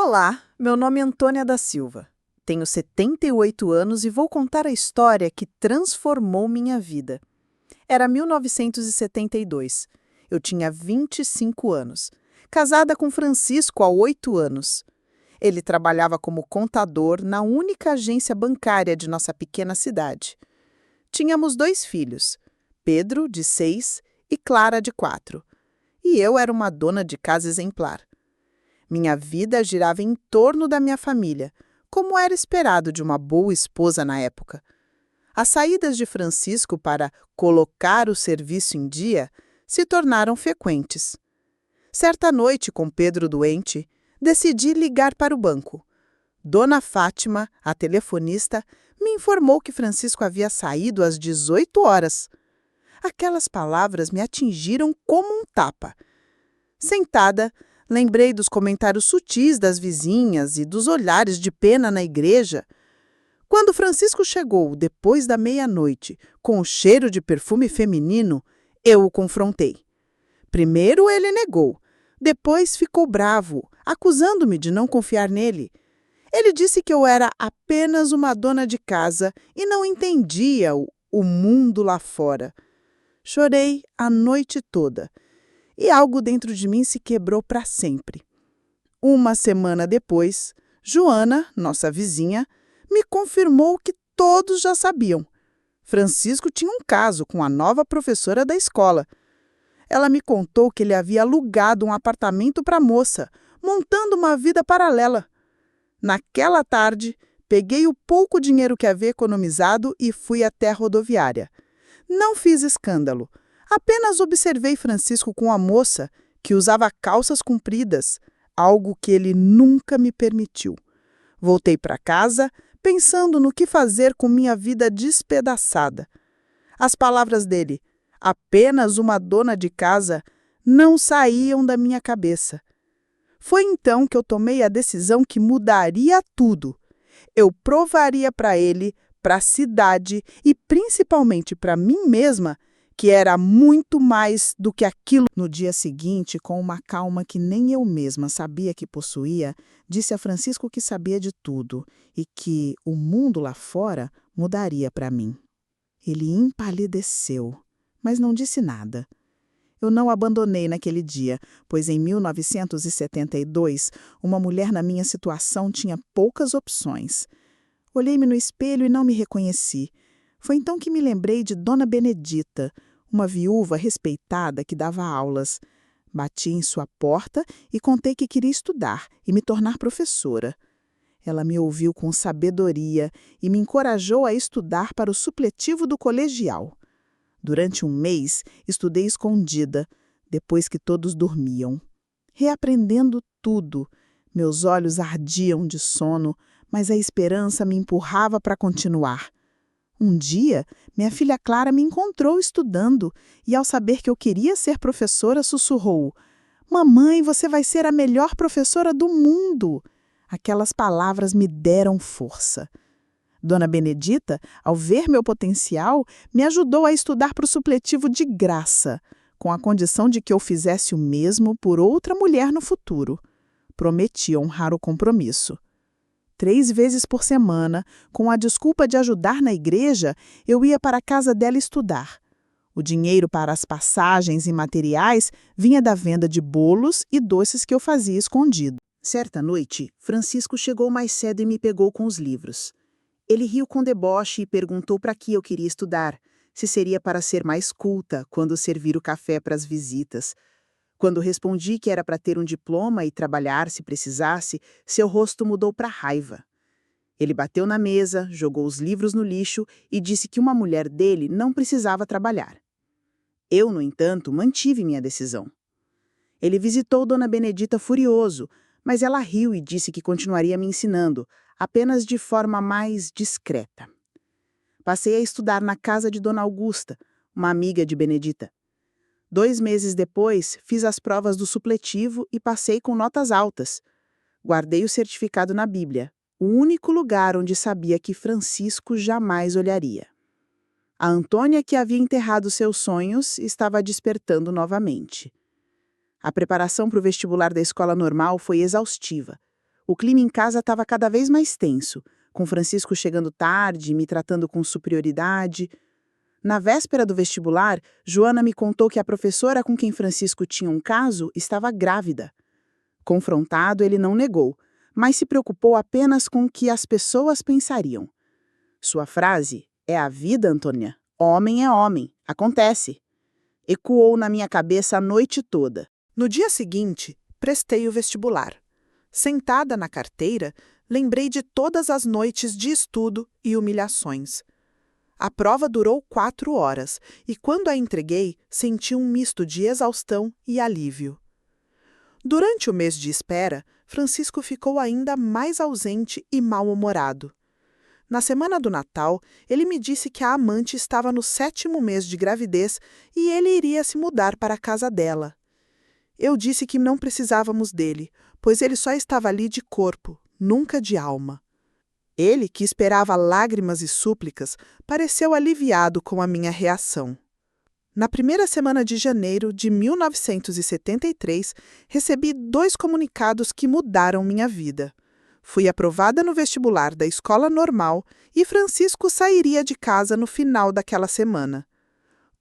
Olá, meu nome é Antônia da Silva. Tenho 78 anos e vou contar a história que transformou minha vida. Era 1972. Eu tinha 25 anos. Casada com Francisco há 8 anos. Ele trabalhava como contador na única agência bancária de nossa pequena cidade. Tínhamos 2 filhos, Pedro, de 6, e Clara, de 4. E eu era uma dona de casa exemplar. Minha vida girava em torno da minha família, como era esperado de uma boa esposa na época. As saídas de Francisco para colocar o serviço em dia se tornaram frequentes. Certa noite, com Pedro doente, decidi ligar para o banco. Dona Fátima, a telefonista, me informou que Francisco havia saído às 18 horas. Aquelas palavras me atingiram como um tapa. Sentada, lembrei dos comentários sutis das vizinhas e dos olhares de pena na igreja. Quando Francisco chegou, depois da meia-noite, com o cheiro de perfume feminino, eu o confrontei. Primeiro ele negou, depois ficou bravo, acusando-me de não confiar nele. Ele disse que eu era apenas uma dona de casa e não entendia o mundo lá fora. Chorei a noite toda. E algo dentro de mim se quebrou para sempre. Uma semana depois, Joana, nossa vizinha, me confirmou que todos já sabiam. Francisco tinha um caso com a nova professora da escola. Ela me contou que ele havia alugado um apartamento para a moça, montando uma vida paralela. Naquela tarde, peguei o pouco dinheiro que havia economizado e fui até a rodoviária. Não fiz escândalo. Apenas observei Francisco com a moça, que usava calças compridas, algo que ele nunca me permitiu. Voltei para casa, pensando no que fazer com minha vida despedaçada. As palavras dele, apenas uma dona de casa, não saíam da minha cabeça. Foi então que eu tomei a decisão que mudaria tudo. Eu provaria para ele, para a cidade e principalmente para mim mesma, que era muito mais do que aquilo. No dia seguinte, com uma calma que nem eu mesma sabia que possuía, disse a Francisco que sabia de tudo e que o mundo lá fora mudaria para mim. Ele empalideceu, mas não disse nada. Eu não abandonei naquele dia, pois em 1972, uma mulher na minha situação tinha poucas opções. Olhei-me no espelho e não me reconheci. Foi então que me lembrei de Dona Benedita, uma viúva respeitada que dava aulas. Bati em sua porta e contei que queria estudar e me tornar professora. Ela me ouviu com sabedoria e me encorajou a estudar para o supletivo do colegial. Durante um mês, estudei escondida, depois que todos dormiam. Reaprendendo tudo, meus olhos ardiam de sono, mas a esperança me empurrava para continuar. Um dia, minha filha Clara me encontrou estudando e, ao saber que eu queria ser professora, sussurrou: "Mamãe, você vai ser a melhor professora do mundo!" Aquelas palavras me deram força. Dona Benedita, ao ver meu potencial, me ajudou a estudar para o supletivo de graça, com a condição de que eu fizesse o mesmo por outra mulher no futuro. Prometi honrar o compromisso. 3 vezes por semana, com a desculpa de ajudar na igreja, eu ia para a casa dela estudar. O dinheiro para as passagens e materiais vinha da venda de bolos e doces que eu fazia escondido. Certa noite, Francisco chegou mais cedo e me pegou com os livros. Ele riu com deboche e perguntou para que eu queria estudar, se seria para ser mais culta quando servir o café para as visitas. Quando respondi que era para ter um diploma e trabalhar se precisasse, seu rosto mudou para raiva. Ele bateu na mesa, jogou os livros no lixo e disse que uma mulher dele não precisava trabalhar. Eu, no entanto, mantive minha decisão. Ele visitou Dona Benedita furioso, mas ela riu e disse que continuaria me ensinando, apenas de forma mais discreta. Passei a estudar na casa de Dona Augusta, uma amiga de Benedita. 2 meses depois, fiz as provas do supletivo e passei com notas altas. Guardei o certificado na Bíblia, o único lugar onde sabia que Francisco jamais olharia. A Antônia, que havia enterrado seus sonhos, estava despertando novamente. A preparação para o vestibular da escola normal foi exaustiva. O clima em casa estava cada vez mais tenso, com Francisco chegando tarde, me tratando com superioridade. Na véspera do vestibular, Joana me contou que a professora com quem Francisco tinha um caso estava grávida. Confrontado, ele não negou, mas se preocupou apenas com o que as pessoas pensariam. Sua frase é a vida, Antônia. Homem é homem. Acontece. Ecoou na minha cabeça a noite toda. No dia seguinte, prestei o vestibular. Sentada na carteira, lembrei de todas as noites de estudo e humilhações. A prova durou 4 horas e, quando a entreguei, senti um misto de exaustão e alívio. Durante o mês de espera, Francisco ficou ainda mais ausente e mal-humorado. Na semana do Natal, ele me disse que a amante estava no 7º mês de gravidez e ele iria se mudar para a casa dela. Eu disse que não precisávamos dele, pois ele só estava ali de corpo, nunca de alma. Ele, que esperava lágrimas e súplicas, pareceu aliviado com a minha reação. Na primeira semana de janeiro de 1973, recebi 2 comunicados que mudaram minha vida. Fui aprovada no vestibular da escola normal e Francisco sairia de casa no final daquela semana.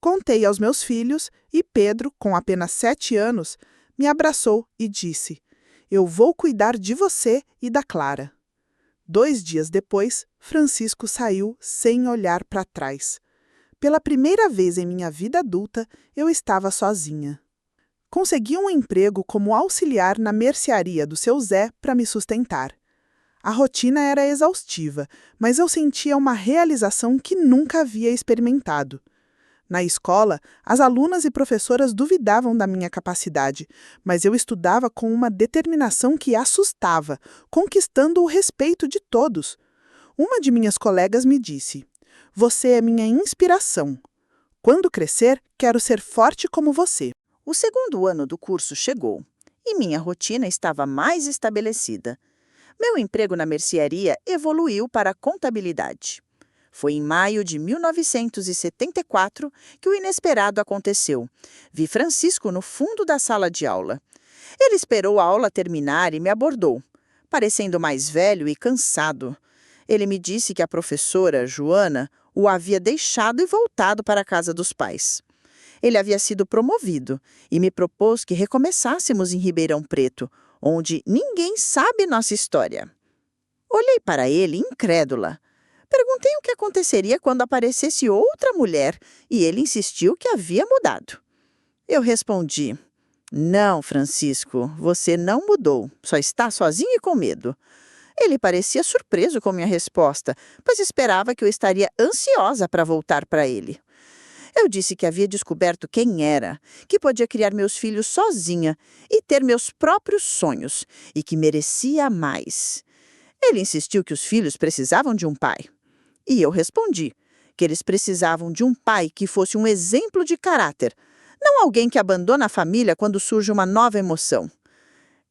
Contei aos meus filhos e Pedro, com apenas 7 anos, me abraçou e disse: "Eu vou cuidar de você e da Clara." 2 dias depois, Francisco saiu sem olhar para trás. Pela primeira vez em minha vida adulta, eu estava sozinha. Consegui um emprego como auxiliar na mercearia do seu Zé para me sustentar. A rotina era exaustiva, mas eu sentia uma realização que nunca havia experimentado. Na escola, as alunas e professoras duvidavam da minha capacidade, mas eu estudava com uma determinação que assustava, conquistando o respeito de todos. Uma de minhas colegas me disse: "Você é minha inspiração. Quando crescer, quero ser forte como você." O segundo ano do curso chegou e minha rotina estava mais estabelecida. Meu emprego na mercearia evoluiu para a contabilidade. Foi em maio de 1974 que o inesperado aconteceu. Vi Francisco no fundo da sala de aula. Ele esperou a aula terminar e me abordou, parecendo mais velho e cansado. Ele me disse que a professora, Joana, o havia deixado e voltado para a casa dos pais. Ele havia sido promovido e me propôs que recomeçássemos em Ribeirão Preto, onde ninguém sabe nossa história. Olhei para ele, incrédula. Perguntei o que aconteceria quando aparecesse outra mulher e ele insistiu que havia mudado. Eu respondi: "Não, Francisco, você não mudou, só está sozinho e com medo." Ele parecia surpreso com minha resposta, pois esperava que eu estaria ansiosa para voltar para ele. Eu disse que havia descoberto quem era, que podia criar meus filhos sozinha e ter meus próprios sonhos, e que merecia mais. Ele insistiu que os filhos precisavam de um pai. E eu respondi que eles precisavam de um pai que fosse um exemplo de caráter, não alguém que abandona a família quando surge uma nova emoção.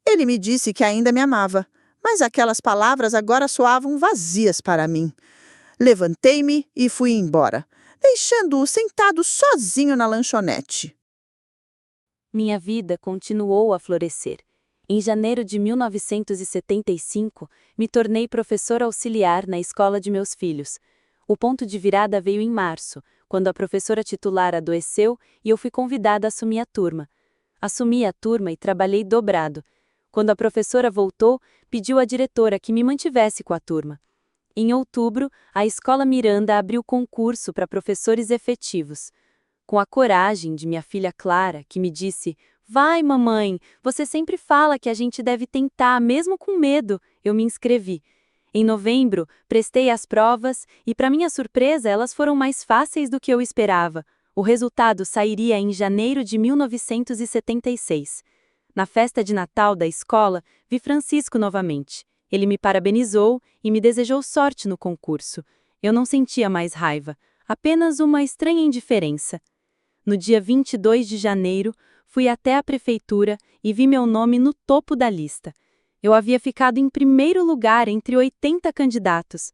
Ele me disse que ainda me amava, mas aquelas palavras agora soavam vazias para mim. Levantei-me e fui embora, deixando-o sentado sozinho na lanchonete. Minha vida continuou a florescer. Em janeiro de 1975, me tornei professora auxiliar na escola de meus filhos. O ponto de virada veio em março, quando a professora titular adoeceu e eu fui convidada a assumir a turma. Assumi a turma e trabalhei dobrado. Quando a professora voltou, pediu à diretora que me mantivesse com a turma. Em outubro, a Escola Miranda abriu concurso para professores efetivos. Com a coragem de minha filha Clara, que me disse: "Vai, mamãe, você sempre fala que a gente deve tentar, mesmo com medo", eu me inscrevi. Em novembro, prestei as provas e, para minha surpresa, elas foram mais fáceis do que eu esperava. O resultado sairia em janeiro de 1976. Na festa de Natal da escola, vi Francisco novamente. Ele me parabenizou e me desejou sorte no concurso. Eu não sentia mais raiva, apenas uma estranha indiferença. No dia 22 de janeiro, fui até a prefeitura e vi meu nome no topo da lista. Eu havia ficado em primeiro lugar entre 80 candidatos.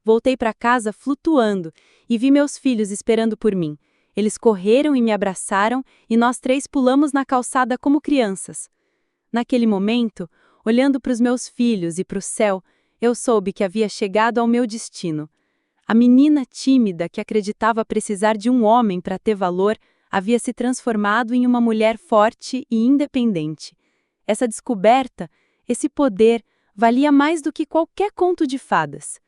Voltei para casa flutuando e vi meus filhos esperando por mim. Eles correram e me abraçaram e nós 3 pulamos na calçada como crianças. Naquele momento, Olhando para os meus filhos e para o céu, eu soube que havia chegado ao meu destino. A menina tímida que acreditava precisar de um homem para ter valor havia se transformado em uma mulher forte e independente. Essa descoberta, esse poder, valia mais do que qualquer conto de fadas.